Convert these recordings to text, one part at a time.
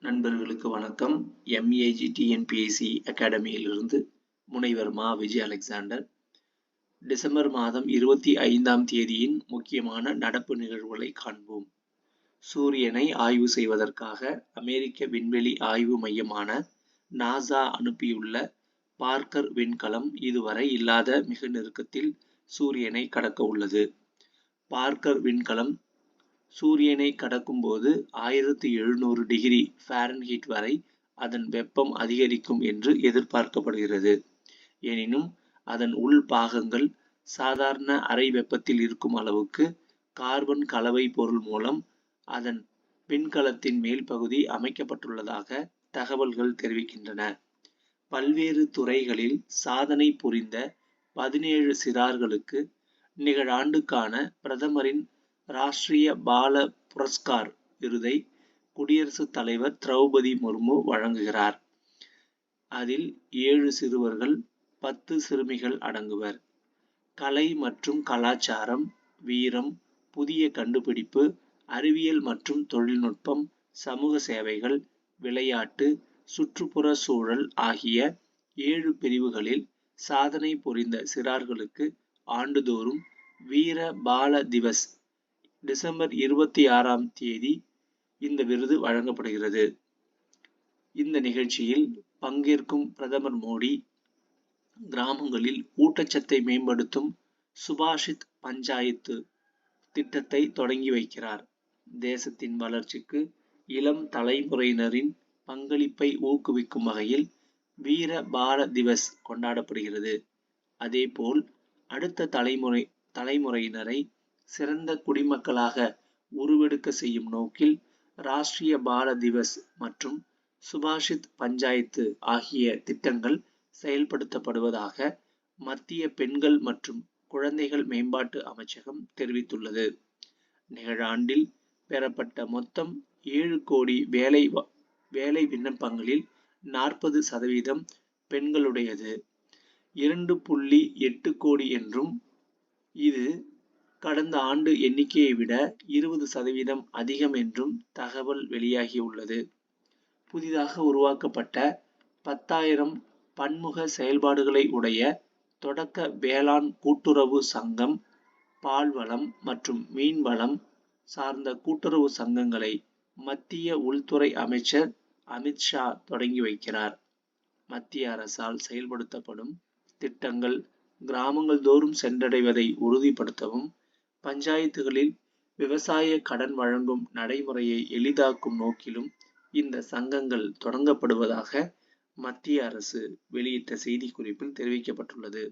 நண்பர்களுக்கு வணக்கம். MAG TNPSC அகாடமியிலிருந்து முனைவர் மா. விஜய் அலெக்சாண்டர். டிசம்பர் மாதம் 25ஆம் தேதியின் முக்கியமான நடப்பு நிகழ்வுகளை காண்போம். சூரியனை ஆய்வு செய்வதற்காக அமெரிக்க விண்வெளி ஆய்வு மையமான நாசா அனுப்பியுள்ள பார்க்கர் விண்கலம் இதுவரை இல்லாத மிக நெருக்கத்தில் சூரியனை கடக்க உள்ளது. பார்க்கர் விண்கலம் சூரியனை கடக்கும்போது 1700 டிகிரி ஃபாரன்ஹீட் வரை அதன் வெப்பம் அதிகரிக்கும் என்று எதிர்பார்க்கப்படுகிறது. எனினும் அதன் உள் பாகங்கள் சாதாரண அறை வெப்பத்தில் இருக்கும் அளவுக்கு கார்பன் கலவை பொருள் மூலம் அதன் விண்கலத்தின் மேல் பகுதி அமைக்கப்பட்டுள்ளதாக தகவல்கள் தெரிவிக்கின்றன. பல்வேறு துறைகளில் சாதனை புரிந்த 17 சிறார்களுக்கு நிகழாண்டுக்கான பிரதமரின் ராஷ்டிரிய பால புரஸ்கார் விருதை குடியரசுத் தலைவர் திரௌபதி முர்மு வழங்குகிறார். அதில் 7 சிறுவர்கள் 10 சிறுமிகள் அடங்குவர். கலை மற்றும் கலாச்சாரம், வீரம், புதிய கண்டுபிடிப்பு, அறிவியல் மற்றும் தொழில்நுட்பம், சமூக சேவைகள், விளையாட்டு, சுற்றுப்புற சூழல் ஆகிய 7 பிரிவுகளில் சாதனை புரிந்த சிறார்களுக்கு ஆண்டுதோறும் வீர பால திவஸ் டிசம்பர் 26ஆம் தேதி இந்த விருது வழங்கப்படுகிறது. இந்த நிகழ்ச்சியில் பங்கேற்கும் பிரதமர் மோடி கிராமங்களில் ஊட்டச்சத்தை மேம்படுத்தும் சுபாஷித் பஞ்சாயத்து திட்டத்தை தொடங்கி வைக்கிறார். தேசத்தின் வளர்ச்சிக்கு இளம் தலைமுறையினரின் பங்களிப்பை ஊக்குவிக்கும் வகையில் வீர பால திவஸ் கொண்டாடப்படுகிறது. அதேபோல் அடுத்த தலைமுறையினரை சிறந்த குடிமக்களாக உருவெடுக்க செய்யும் நோக்கில் ராஷ்டிரிய பால திவஸ் மற்றும் சுபாஷித் பஞ்சாயத்து ஆகிய திட்டங்கள் செயல்படுத்தப்படுவதாக மத்திய பெண்கள் மற்றும் குழந்தைகள் மேம்பாட்டு அமைச்சகம் தெரிவித்துள்ளது. நிகழாண்டில் பெறப்பட்ட மொத்தம் 7 கோடி வேலை விண்ணப்பங்களில் 40% பெண்களுடையது. 2.8 கோடி என்றும் இது கடந்த ஆண்டு எண்ணிக்கையை விட 20% அதிகம் என்றும் தகவல் வெளியாகியுள்ளது. புதிதாக உருவாக்கப்பட்ட 10,000 பன்முக செயல்பாடுகளை உடைய தொடக்க வேளாண் கூட்டுறவு சங்கம், பால்வளம் மற்றும் மீன்வளம் சார்ந்த கூட்டுறவு சங்கங்களை மத்திய உள்துறை அமைச்சர் அமித் ஷா தொடங்கி வைக்கிறார். மத்திய அரசால் செயல்படுத்தப்படும் திட்டங்கள் கிராமங்கள் தோறும் சென்றடைவதை உறுதிப்படுத்தவும், பஞ்சாயத்துகளில் விவசாய கடன் வழங்கும் நடைமுறையை எளிதாக்கும் நோக்கிலும் இந்த சங்கங்கள் தொடங்கப்படுவதாக மத்திய அரசு வெளியிட்ட செய்திக்குறிப்பில் தெரிவிக்கப்பட்டுள்ளது.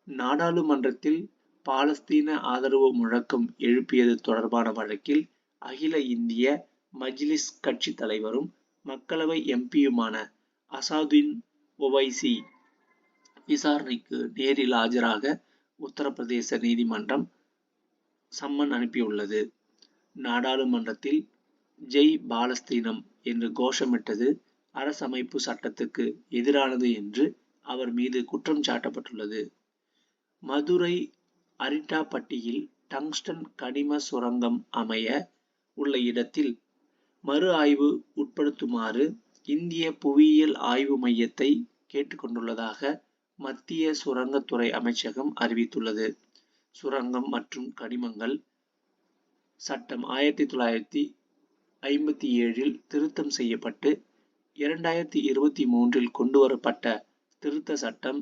நாடாளுமன்றத்தில் பாலஸ்தீன ஆதரவு முழக்கம் எழுப்பியது தொடர்பான வழக்கில் அகில இந்திய மஜ்லிஸ் கட்சி தலைவரும் மக்களவை எம்பியுமான அசாதுதீன் ஒவைசி விசாரணைக்கு நேரில் ஆஜராக உத்தரப்பிரதேச நீதிமன்றம் சம்மன் அனுப்பியுள்ளது. நாடாளுமன்றத்தில் ஜெய் பாலஸ்தீனம் என்று கோஷமிட்டது அரசமைப்பு சட்டத்துக்கு எதிரானது என்று அவர் மீது குற்றம் சாட்டப்பட்டுள்ளது. மதுரை அரிட்டாப்பட்டியில் டங்ஸ்டன் கனிம சுரங்கம் அமைய உள்ள இடத்தில் மறு ஆய்வு உட்படுத்துமாறு இந்திய புவியியல் ஆய்வு மையத்தை கேட்டுக்கொண்டுள்ளதாக மத்திய சுரங்கத்துறை அமைச்சகம் அறிவித்துள்ளது. சுரங்கம் மற்றும் கனிமங்கள் சட்டம் 1957இல் திருத்தம் செய்யப்பட்டு 2023இல் கொண்டுவரப்பட்ட திருத்த சட்டம்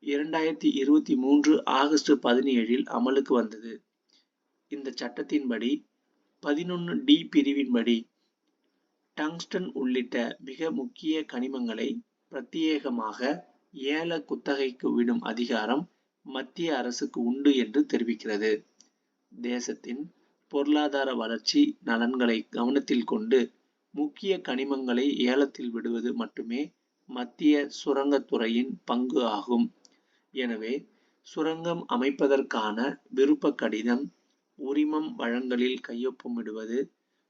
2023 ஆகஸ்ட் 17இல் அமலுக்கு வந்தது. இந்த சட்டத்தின்படி 11D பிரிவின்படி டங்ஸ்டன் உள்ளிட்ட மிக முக்கிய கனிமங்களை பிரத்யேகமாக ஏல குத்தகைக்கு விடும் அதிகாரம் மத்திய அரசுக்கு உண்டு என்று தெரிவிக்கிறது. தேசத்தின் பொருளாதார வளர்ச்சி நலன்களை கவனத்தில் கொண்டு முக்கிய கனிமங்களை ஏலத்தில் விடுவது மட்டுமே மத்திய சுரங்கத்துறையின் பங்கு ஆகும். எனவே சுரங்கம் அமைப்பதற்கான விருப்ப கடிதம், உரிமம் வழங்கலில் கையொப்பமிடுவது,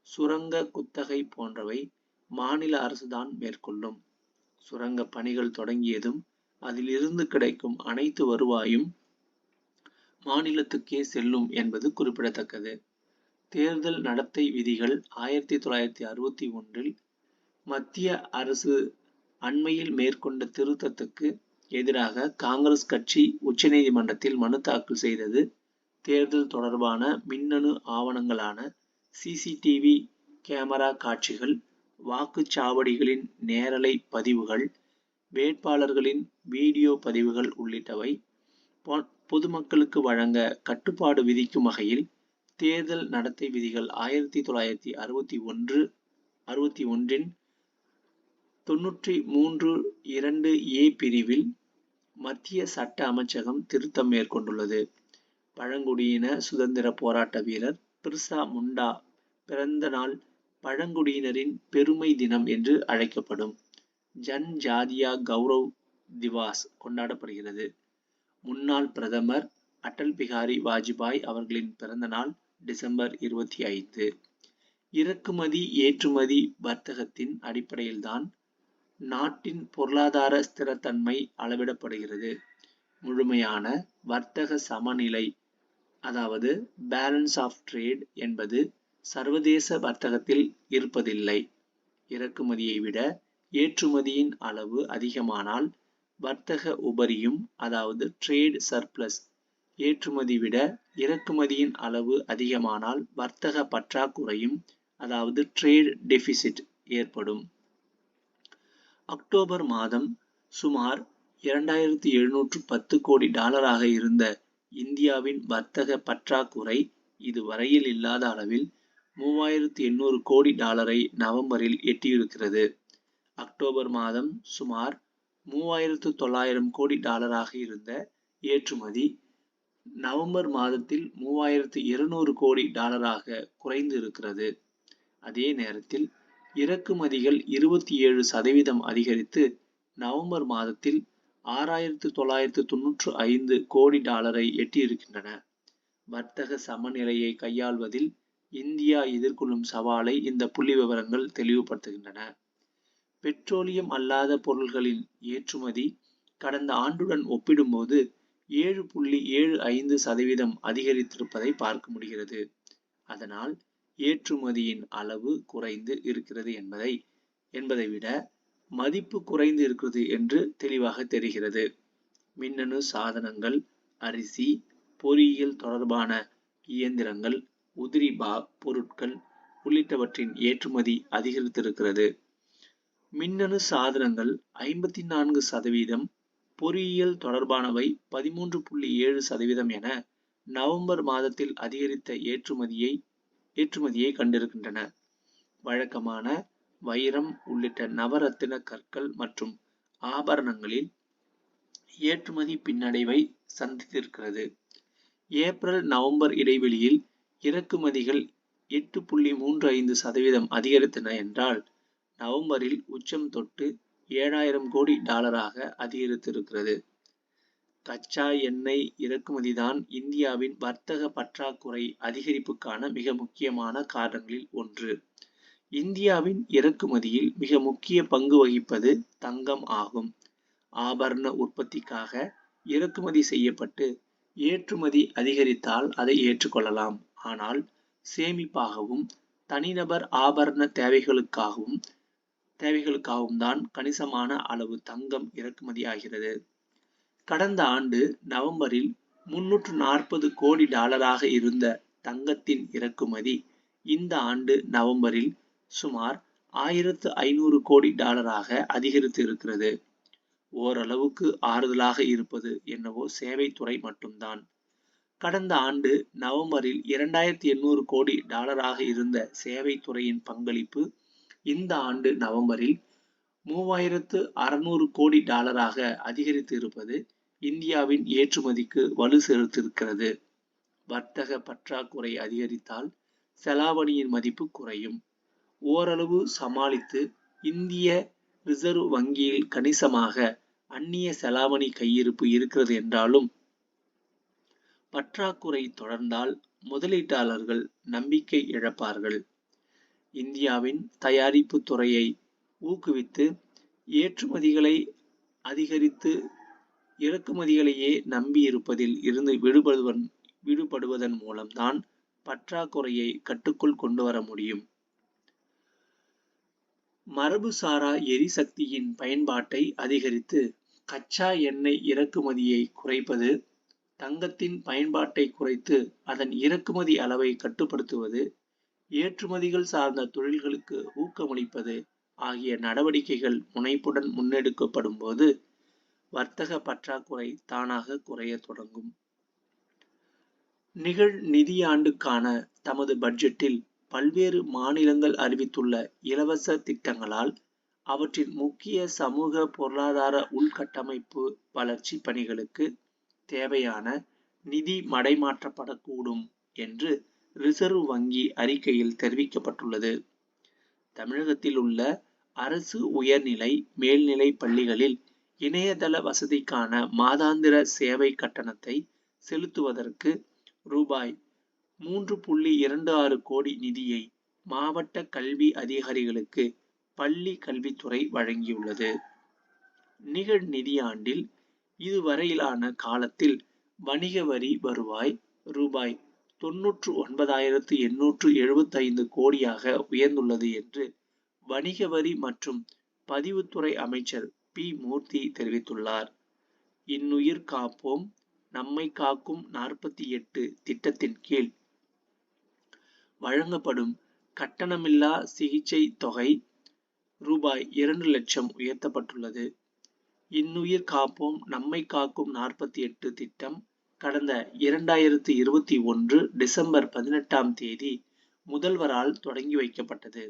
சுரங்க குத்தகை போன்றவை மாநில அரசுதான் மேற்கொள்ளும். சுரங்க பணிகள் தொடங்கியதும் அதிலிருந்து கிடைக்கும் அனைத்து வருவாயும் மாநிலத்துக்கே செல்லும் என்பது குறிப்பிடத்தக்கது. தேர்தல் நடத்தை விதிகள் 1961இல் மத்திய அரசு அண்மையில் மேற்கொண்ட திருத்தத்துக்கு எதிராக காங்கிரஸ் கட்சி உச்சநீதிமன்றத்தில் மனு தாக்கல் செய்தது. தேர்தல் தொடர்பான மின்னணு ஆவணங்களான சிசிடிவி கேமரா காட்சிகள், வாக்குச்சாவடிகளின் நேரலை பதிவுகள், வேட்பாளர்களின் வீடியோ பதிவுகள் உள்ளிட்டவை பொதுமக்களுக்கு வழங்க கட்டுப்பாடு விதிக்கும் வகையில் தேர்தல் நடத்தை விதிகள் 1961 93(2)A பிரிவில் மத்திய சட்ட அமைச்சகம் திருத்தம் மேற்கொண்டுள்ளது. பழங்குடியின சுதந்திர போராட்ட வீரர் பிர்சா முண்டா பிறந்த நாள் பழங்குடியினரின் பெருமை தினம் என்று அழைக்கப்படும் ஜன்ஜாதியா கௌரவ் திவாஸ் கொண்டாடப்படுகிறது. முன்னாள் பிரதமர் அடல் பிகாரி வாஜ்பாய் அவர்களின் பிறந்த நாள் டிசம்பர் 25. இறக்குமதி ஏற்றுமதி வர்த்தகத்தின் அடிப்படையில்தான் நாட்டின் பொருளாதார ஸ்திரத்தன்மை அளவிடப்படுகிறது. முழுமையான வர்த்தக சமநிலை, அதாவது பேலன்ஸ் ஆஃப் ட்ரேட் என்பது சர்வதேச வர்த்தகத்தில் இருப்பதில்லை. இறக்குமதியை விட ஏற்றுமதியின் அளவு அதிகமானால் வர்த்தக உபரியும், அதாவது ட்ரேட் சர்ப்ளஸ், ஏற்றுமதி விட இறக்குமதியின் அளவு அதிகமானால் வர்த்தக பற்றாக்குறையும், அதாவது ட்ரேட் டெபிசிட் ஏற்படும். அக்டோபர் மாதம் சுமார் 2710 கோடி டாலராக இருந்த இந்தியாவின் வர்த்தக பற்றாக்குறை இதுவரையில் இல்லாத அளவில் 3800 கோடி டாலரை நவம்பரில் எட்டியிருக்கிறது. அக்டோபர் மாதம் சுமார் 3900 கோடி டாலராக இருந்த ஏற்றுமதி நவம்பர் மாதத்தில் 3200 கோடி டாலராக குறைந்து இருக்கிறது. அதே நேரத்தில் இறக்குமதிகள் 27% அதிகரித்து நவம்பர் மாதத்தில் 6995 கோடி டாலரை எட்டியிருக்கின்றன. வர்த்தக சமநிலையை கையாள்வதில் இந்தியா எதிர்கொள்ளும் சவாலை இந்த புள்ளி விவரங்கள் தெளிவுபடுத்துகின்றன. பெட்ரோலியம் அல்லாத பொருள்களின் ஏற்றுமதி கடந்த ஆண்டுடன் ஒப்பிடும்போது 7.75% அதிகரித்திருப்பதை பார்க்க முடிகிறது. அதனால் ஏற்றுமதியின் அளவு குறைந்து இருக்கிறது என்பதை விட மதிப்பு குறைந்து இருக்கிறது என்று தெளிவாக தெரிகிறது. மின்னணு சாதனங்கள், அரிசி, பொறியியல் தொடர்பான இயந்திரங்கள், உதிரி பொருட்கள் உள்ளிட்டவற்றின் ஏற்றுமதி அதிகரித்திருக்கிறது. மின்னணு சாதனங்கள் 54%, பொறியியல் தொடர்பானவை 13.7% என நவம்பர் மாதத்தில் அதிகரித்த ஏற்றுமதியை கண்டிருக்கின்றன. வழக்கமான வைரம் உள்ளிட்ட நவரத்தின கற்கள் மற்றும் ஆபரணங்களில் ஏற்றுமதி பின்னடைவை சந்தித்திருக்கிறது. ஏப்ரல் நவம்பர் இடைவெளியில் இறக்குமதிகள் 8.35% அதிகரித்தன என்றால் நவம்பரில் உச்சம் தொட்டு 7000 கோடி டாலராக அதிகரித்திருக்கிறது. கச்சா எண்ணெய் இறக்குமதிதான் இந்தியாவின் வர்த்தக பற்றாக்குறை அதிகரிப்புக்கான மிக முக்கியமான காரணங்களில் ஒன்று. இந்தியாவின் இறக்குமதியில் மிக முக்கிய பங்கு வகிப்பது தங்கம் ஆகும். ஆபரண உற்பத்திக்காக இறக்குமதி செய்யப்பட்டு ஏற்றுமதி அதிகரித்தால் அதை ஏற்றுக்கொள்ளலாம். ஆனால் சேமிப்பாகவும் தனிநபர் ஆபரண தேவைகளுக்காகவும் தான் கணிசமான அளவு தங்கம் இறக்குமதியாகிறது. கடந்த ஆண்டு நவம்பரில் 340 கோடி டாலராக இருந்த தங்கத்தின் இறக்குமதி இந்த ஆண்டு நவம்பரில் சுமார் 1500 கோடி டாலராக அதிகரித்து இருக்கிறது. ஓரளவுக்கு ஆறுதலாக இருப்பது என்னவோ சேவைத்துறை மட்டும்தான். கடந்த ஆண்டு நவம்பரில் 2800 கோடி டாலராக இருந்த சேவைத்துறையின் பங்களிப்பு இந்த ஆண்டு நவம்பரில் 3600 கோடி டாலராக அதிகரித்து இருப்பது இந்தியாவின் ஏற்றுமதிக்கு வலு சேர்த்திருக்கிறது. வர்த்தக பற்றாக்குறை அதிகரித்தால் செலாவணியின் மதிப்பு குறையும். ஓரளவு சமாளித்து இந்திய ரிசர்வ் வங்கியில் கணிசமாக அந்நிய செலாவணி கையிருப்பு இருக்கிறது என்றாலும் பற்றாக்குறை தொடர்ந்தால் முதலீட்டாளர்கள் நம்பிக்கை இழப்பார்கள். இந்தியாவின் தயாரிப்பு துறையை ஊக்குவித்து ஏற்றுமதிகளை அதிகரித்து இறக்குமதிகளையே நம்பியிருப்பதில் இருந்து விடுபடுவதன் மூலம்தான் பற்றாக்குறையை கட்டுக்குள் கொண்டு வர முடியும். மரபுசாரா எரிசக்தியின் பயன்பாட்டை அதிகரித்து கச்சா எண்ணெய் இறக்குமதியை குறைப்பது, தங்கத்தின் பயன்பாட்டை குறைத்து அதன் இறக்குமதி அளவை கட்டுப்படுத்துவது, ஏற்றுமதிகள் சார்ந்த தொழில்களுக்கு ஊக்கமளிப்பது ஆகிய நடவடிக்கைகள் முனைப்புடன் முன்னெடுக்கப்படும் போது வர்த்தக பற்றாக்குறை தானாக குறையத் தொடங்கும். நிகழ் நிதியாண்டுக்கான தமது பட்ஜெட்டில் பல்வேறு மாநிலங்கள் அறிவித்துள்ள இலவச திட்டங்களால் அவற்றின் முக்கிய சமூக பொருளாதார உள்கட்டமைப்பு வளர்ச்சி பணிகளுக்கு தேவையான நிதி மடைமாற்றப்படக்கூடும் என்று ரிசர்வ் வங்கி அறிக்கையில் தெரிவிக்கப்பட்டுள்ளது. தமிழகத்தில் உள்ள அரசு உயர்நிலை மேல்நிலை பள்ளிகளில் இணையதள வசதிக்கான மாதாந்திர சேவை கட்டணத்தை செலுத்துவதற்கு ரூபாய் 3.26 கோடி நிதியை மாவட்ட கல்வி அதிகாரிகளுக்கு பள்ளி கல்வித்துறை வழங்கியுள்ளது. நிகழ் நிதியாண்டில் இதுவரையிலான காலத்தில் வணிக வரி வருவாய் ரூபாய் 99,875 கோடியாக உயர்ந்துள்ளது என்று வணிக வரி மற்றும் பதிவுத்துறை அமைச்சர் பி. மூர்த்தி தெரிவித்துள்ளார். இன்னுயிர் காப்போம் நம்மை காக்கும் 48 திட்டத்தின் கீழ் வழங்கப்படும் கட்டணமில்லா சிகிச்சை தொகை ரூபாய் 2 லட்சம் உயர்த்தப்பட்டுள்ளது. இன்னுயிர் காப்போம் நம்மை காக்கும் 48 திட்டம் கடந்த 2021 டிசம்பர் 18ஆம் தேதி முதல்வரால் தொடங்கி வைக்கப்பட்டது.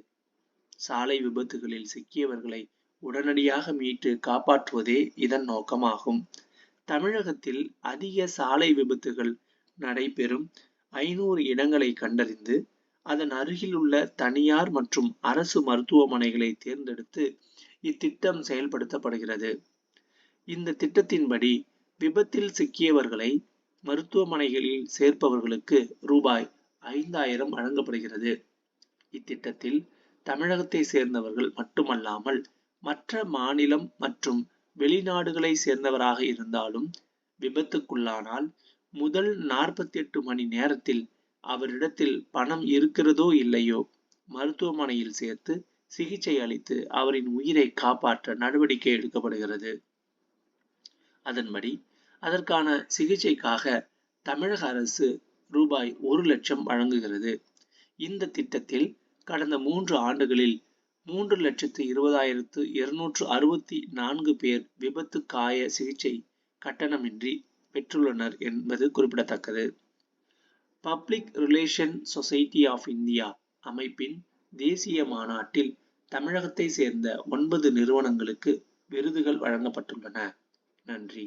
சாலை விபத்துகளில் சிக்கியவர்களை உடனடியாக மீட்டு காப்பாற்றுவதே இதன் நோக்கமாகும். தமிழகத்தில் அதிக சாலை விபத்துகள் நடைபெறும் 500 இடங்களை கண்டறிந்து அதன் அருகில் உள்ள தனியார் மற்றும் அரசு மருத்துவமனைகளை தேர்ந்தெடுத்து இத்திட்டம் செயல்படுத்தப்படுகிறது. இந்த திட்டத்தின்படி விபத்தில் சிக்கியவர்களை மருத்துவமனைகளில் சேர்ப்பவர்களுக்கு ரூபாய் 5,000 வழங்கப்படுகிறது. இத்திட்டத்தில் தமிழகத்தை சேர்ந்தவர்கள் மட்டுமல்லாமல் மற்ற மாநிலம் மற்றும் வெளிநாடுகளை சேர்ந்தவராக இருந்தாலும் விபத்துக்குள்ளானால் முதல் 48 மணி நேரத்தில் அவரிடத்தில் பணம் இருக்கிறதோ இல்லையோ மருத்துவமனையில் சேர்த்து சிகிச்சை அளித்து அவரின் உயிரை காப்பாற்ற நடவடிக்கை எடுக்கப்படுகிறது. அதன்படி அதற்கான சிகிச்சைக்காக தமிழக அரசு ரூபாய் 1 லட்சம் வழங்குகிறது. இந்த திட்டத்தில் கடந்த 3 ஆண்டுகளில் 3,20,264 பேர் விபத்து காய சிகிச்சை கட்டணமின்றி பெற்றுள்ளனர் என்பது குறிப்பிடத்தக்கது. Public relation society of India அமைப்பின் தேசிய மாநாட்டில் தமிழகத்தை சேர்ந்த 9 நிறுவனங்களுக்கு விருதுகள் வழங்கப்பட்டுள்ளன. நன்றி.